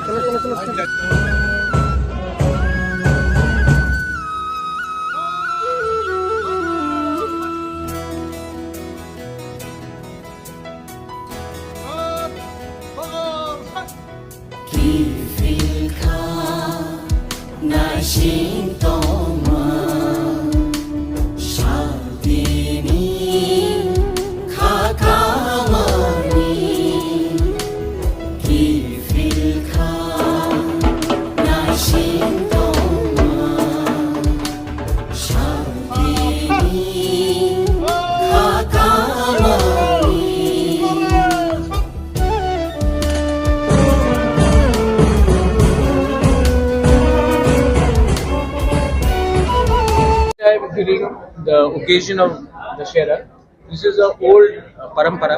During the occasion of Dashera, this is a old परंपरा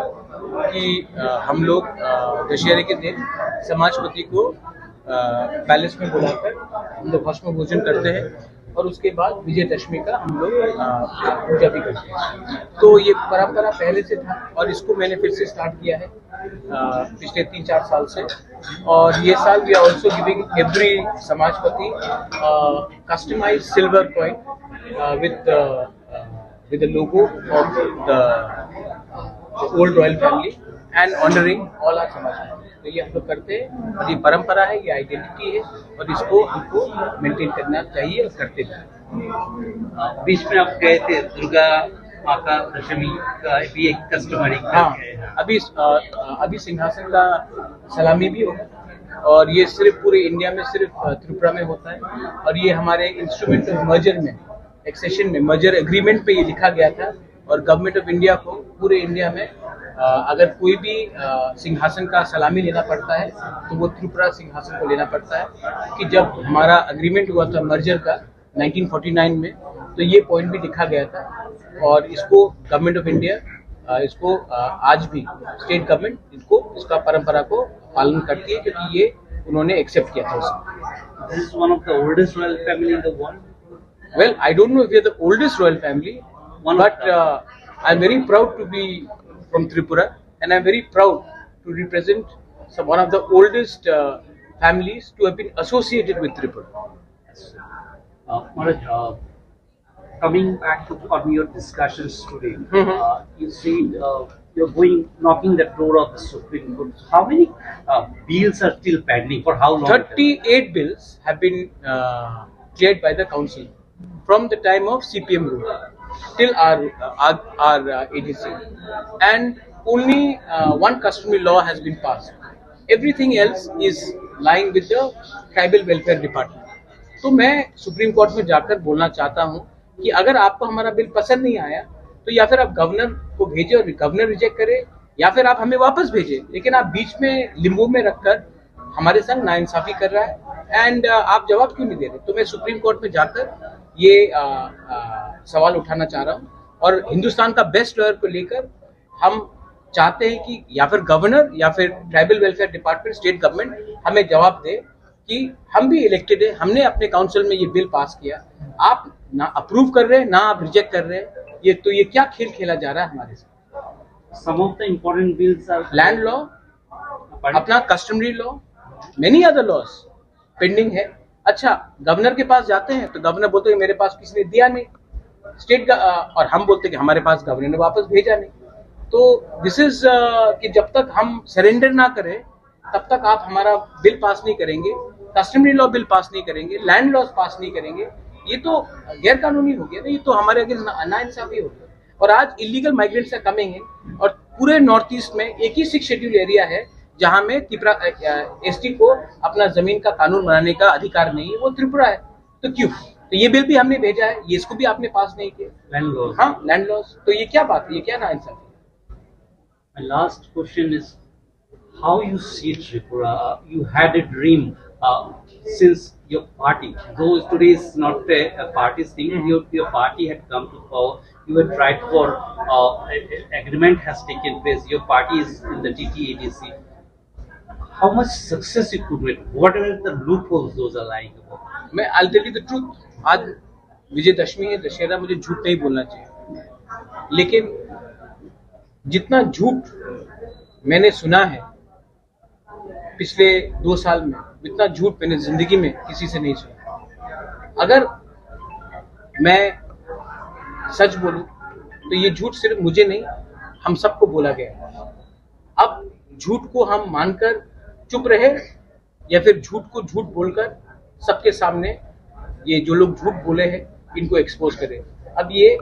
कि हम लोग दशहरे के दिन समाजपति को पैलेस में बुलाकर हम लोग भस्म भोजन करते हैं और उसके बाद विजयदशमी का हम लोग पूजा भी करते हैं। तो ये परंपरा पहले से था और इसको मैंने फिर से स्टार्ट किया है पिछले 3-4 साल से। और ये साल we are also giving every समाजपति customized silver coin with the logo of the old royal family and honoring all our समाज। तो ये हम लोग करते हैं और ये परंपरा है, ये आइडेंटिटी है और इसको हमको मेंटेन करना चाहिए और करते हैं। बीच में आप गए थे दुर्गा माता दशमी का भी एक कस्टमरी। हाँ, अभी सिंहासन का सलामी भी होगा और ये सिर्फ पूरे इंडिया में सिर्फ त्रिपुरा में होता है। और ये हमारे इंस्ट्रूमेंट ऑफ मर्जर में एक्सेशन में मर्जर एग्रीमेंट पे ये लिखा गया था और गवर्नमेंट ऑफ इंडिया को पूरे इंडिया में अगर कोई भी सिंहासन का सलामी लेना पड़ता है तो वो त्रिपुरा सिंहासन को लेना पड़ता है। कि जब हमारा एग्रीमेंट हुआ था मर्जर का 1949 में तो ये पॉइंट भी लिखा गया था और इसको गवर्नमेंट ऑफ इंडिया इसको आज भी स्टेट गवर्नमेंट इसको इसका परंपरा को पालन करती है क्योंकि ये उन्होंने एक्सेप्ट किया था उसको। This is one of the oldest royal family in the world. Well, I don't know if we are the oldest royal family, but I'm very proud to be from Tripura, and I'm very proud to represent one of the oldest families to have been associated with Tripura. Maharaj, coming back to on your discussions today, you said you're knocking the door of the Supreme Court. How many bills are still pending? For how long? 38 bills have been cleared by the council from the time of CPM rule till our ADC, and only one customary law has been passed. Everything else is lying with the tribal welfare department. तो मैं supreme court में जाकर बोलना चाहता हूँ कि अगर आपको हमारा बिल पसंद नहीं आया तो या फिर आप गवर्नर को भेजे और गवर्नर रिजेक्ट करे या फिर आप हमें वापस भेजे, लेकिन आप बीच में लिम्बो में रखकर हमारे संग नाइंसाफी कर रहा है एंड आप जवाब क्यों नहीं दे रहे। तो मैं सुप्रीम कोर्ट में जाकर ये सवाल उठाना चाह रहा हूँ और हिंदुस्तान का बेस्ट लॉयर को लेकर हम चाहते हैं कि या फिर गवर्नर या फिर tribal welfare department state government हमें जवाब दे कि हम भी इलेक्टेड है, हमने अपने काउंसिल में ये बिल पास किया, आप ना अप्रूव कर रहे हैं ना आप रिजेक्ट कर रहे हैं, ये क्या खेल खेला जा रहा है हमारे साथ। Some of the important bills are land law, अपना customary law, many other laws pending है। अच्छा, गवर्नर के पास जाते हैं तो गवर्नर बोलते हैं मेरे पास किसी ने दिया नहीं, स्टेट और हम बोलते हैं कि हमारे पास गवर्नर ने वापस भेजा नहीं। तो दिस इज कि जब तक हम सरेंडर ना करें तब तक आप हमारा बिल पास नहीं करेंगे, कस्टमरी लॉ बिल पास नहीं करेंगे, लैंड लॉज पास नहीं करेंगे, ये तो गैर कानूनी हो गया ना, ये तो हमारे अगेंस्ट नाइंसाफी हो गया। और आज इलीगल माइग्रेंट्स आर कमिंग है और पूरे नॉर्थ ईस्ट में एक ही 6 शेड्यूल एरिया है जहां में त्रिपुरा एसटी को अपना जमीन का कानून बनाने का अधिकार नहीं है, वो त्रिपुरा है। तो क्यों? तो ये बिल भी हमने भेजा है, ये इसको भी आपने पास नहीं किया, लैंड लॉज। हाँ, लैंड लॉज। तो ये क्या बात है, ये क्या नाइंसाफी? My last question is how you see Tripura. You had a dream since your party, though today is not a party thing, your party had come to power, you had tried for agreement has taken place, your party is in the TTADC. How much success you could get? What are the loopholes those are lying about? I'll tell you the truth. आज विजयदशमी है, दशहरा, मुझे झूठ नहीं बोलना चाहिए, लेकिन जितना झूठ मैंने सुना है पिछले 2 साल में इतना झूठ मैंने जिंदगी में किसी से नहीं सुना। अगर मैं सच बोलूं तो ये झूठ सिर्फ मुझे नहीं, हम सबको बोला गया है। अब झूठ को हम मानकर चुप रहे या फिर झूठ को झूठ बोलकर सबके सामने ये जो लोग झूठ बोले हैं इनको एक्सपोज करें। अब ये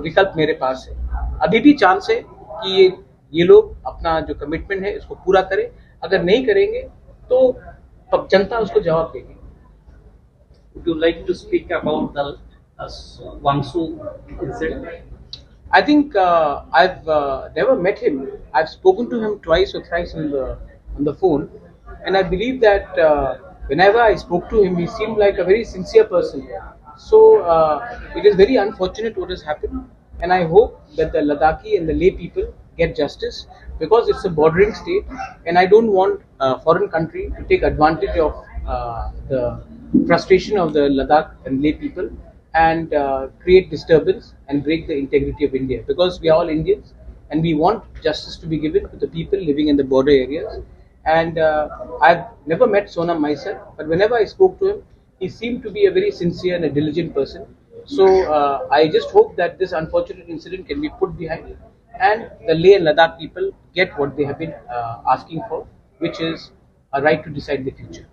विकल्प मेरे पास है। अभी भी चांस है कि ये लोग अपना जो कमिटमेंट है इसको पूरा करें। अगर नहीं करेंगे तो जनता उसको जवाब देगी। Would you like to speak about the Wangsu incident? I think I've never met him. I've spoken to him twice or thrice on the phone, and I believe that whenever I spoke to him, he seemed like a very sincere person. So it is very unfortunate what has happened, and I hope that the Ladakhi and the lay people get justice, because it's a bordering state, and I don't want a foreign country to take advantage of the frustration of the Ladakh and lay people and create disturbance and break the integrity of India, because we are all Indians and we want justice to be given to the people living in the border areas. And I've never met Sonam myself, but whenever I spoke to him, he seemed to be a very sincere and a diligent person. So I just hope that this unfortunate incident can be put behind and the Leh and Ladakh people get what they have been asking for, which is a right to decide the future.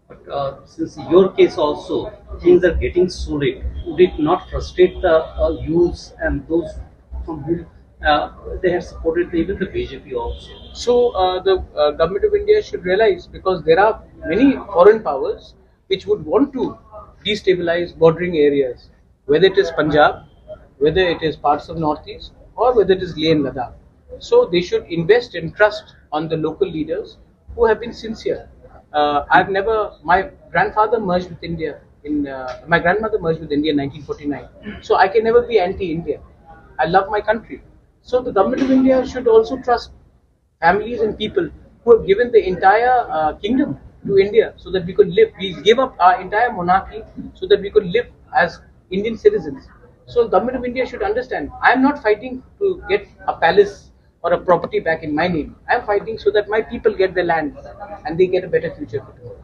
But since your case also, things are getting solid, would it not frustrate the youths and those from whom they have supported even the BJP also? So the government of India should realize, because there are many foreign powers which would want to destabilize bordering areas, whether it is Punjab, whether it is parts of Northeast, or whether it is Leh and Ladakh. So they should invest and trust on the local leaders who have been sincere. My grandfather merged with India my grandmother merged with India in 1949. So I can never be anti-India. I love my country. So the government of India should also trust families and people who have given the entire kingdom to India so that we could live. We gave up our entire monarchy so that we could live as Indian citizens. So the government of India should understand, I am not fighting to get a palace or a property back in my name. I am fighting so that my people get their land and they get a better future for tomorrow.